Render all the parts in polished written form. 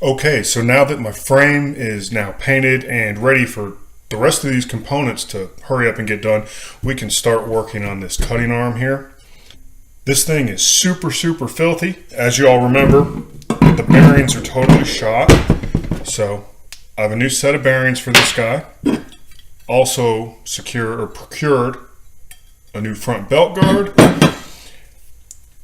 Okay, so now that my frame is now painted and ready for the rest of these components to hurry up and get done, we can start working on this cutting arm here. This thing is super filthy. As you all remember, the bearings are totally shot. So I have a new set of bearings for this guy. Also procured a new front belt guard. I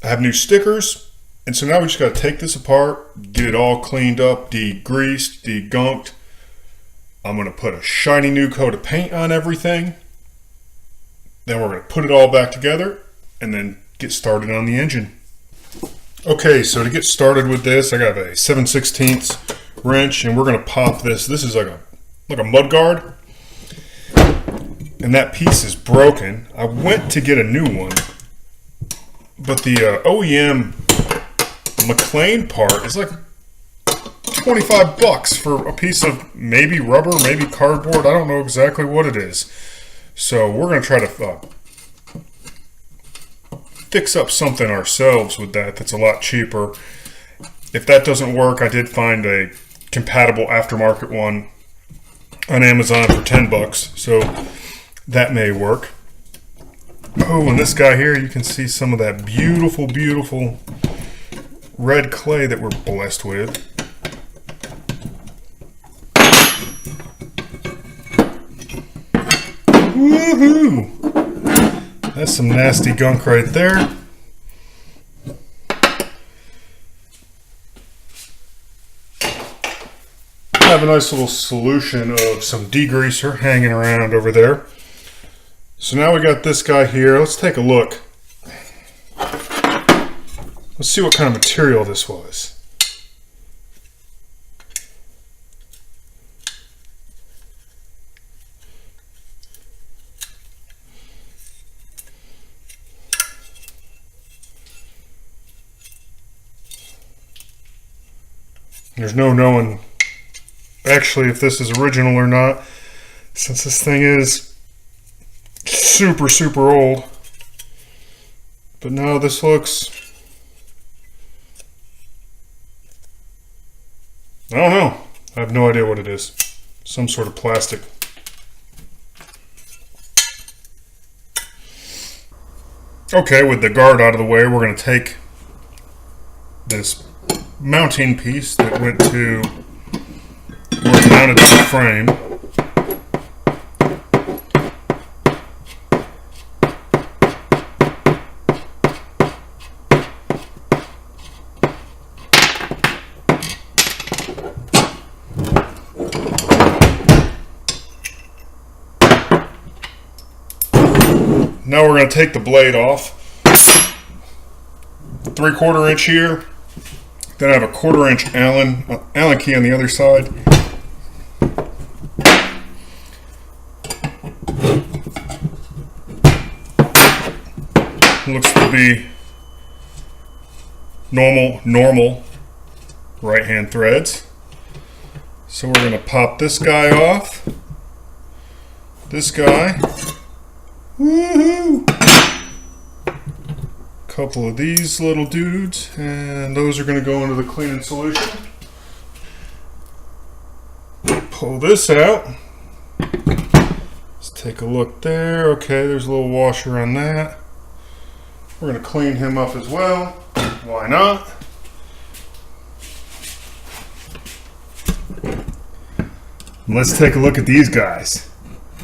have new stickers. And so now we just got to take this apart, get it all cleaned up, degreased, degunked. I'm going to put a shiny new coat of paint on everything. Then we're going to put it all back together and then get started on the engine. Okay, so to get started with this, I got a 7/16 wrench and we're going to pop this. This is like a mud guard. And that piece is broken. I went to get a new one, but the OEM McLane part is like 25 bucks for a piece of maybe rubber, maybe cardboard. I don't know exactly what it is. So we're going to try to fix up something ourselves with that's a lot cheaper. If that doesn't work, I did find a compatible aftermarket one on Amazon for 10 bucks. So that may work. Oh, and this guy here, you can see some of that beautiful red clay that we're blessed with. Woohoo! That's some nasty gunk right there. I have a nice little solution of some degreaser hanging around over there. So now we got this guy here. Let's take a look. Let's see what kind of material this was. There's no knowing actually if this is original or not, since this thing is super old. But no, this looks, I don't know. I have no idea what it is. Some sort of plastic. Okay, with the guard out of the way, we're going to take this mounting piece that went to where it mounted to the frame. Now we're going to take the blade off. 3/4 inch here. Then I have a 1/4 inch Allen key on the other side. Looks to be normal right hand threads. So we're going to pop this guy off. This guy. Woohoo! Couple of these little dudes, and those are going to go into the cleaning solution. Pull this out. Let's take a look there. Okay, there's a little washer on that. We're going to clean him up as well. Why not? And let's take a look at these guys.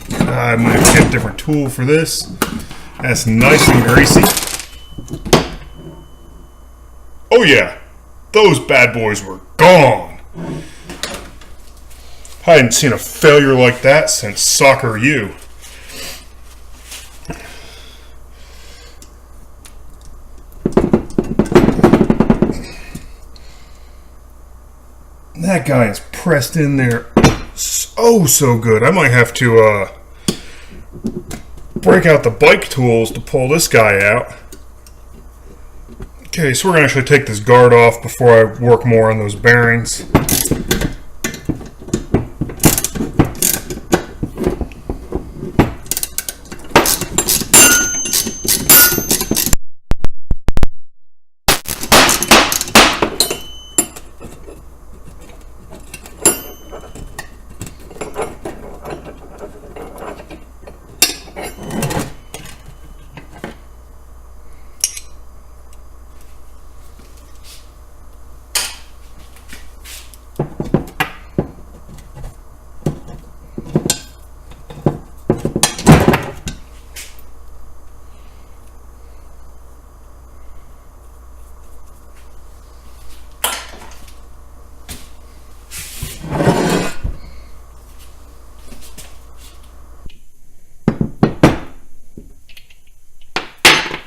I might have to get a different tool for this. That's nice and greasy. Oh yeah, those bad boys were gone. I hadn't seen a failure like that since Soccer U. That guy is pressed in there so good. I might have to break out the bike tools to pull this guy out. Okay, so we're going to actually take this guard off before I work more on those bearings.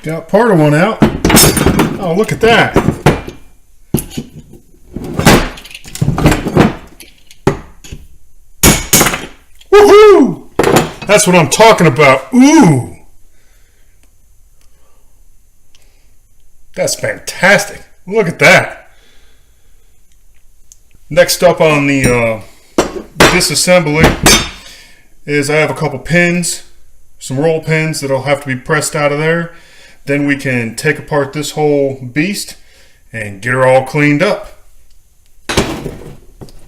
Got part of one out. Oh, look at that. Woohoo! That's what I'm talking about. Ooh! That's fantastic. Look at that. Next up on the disassembly is I have a couple pins, some roll pins that'll have to be pressed out of there. Then we can take apart this whole beast and get her all cleaned up.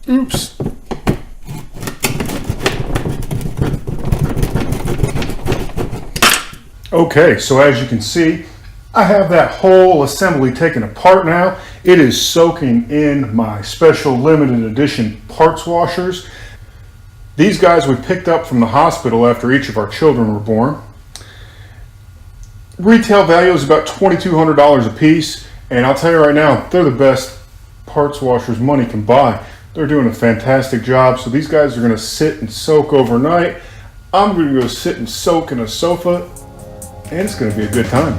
Oops. Okay, so as you can see, I have that whole assembly taken apart now. It is soaking in my special limited edition parts washers. These guys we picked up from the hospital after each of our children were born. Retail value is about $2,200 a piece, and I'll tell you right now, they're the best parts washers money can buy. They're doing a fantastic job. So these guys are going to sit and soak overnight. I'm going to go sit and soak in a sofa, and it's going to be a good time.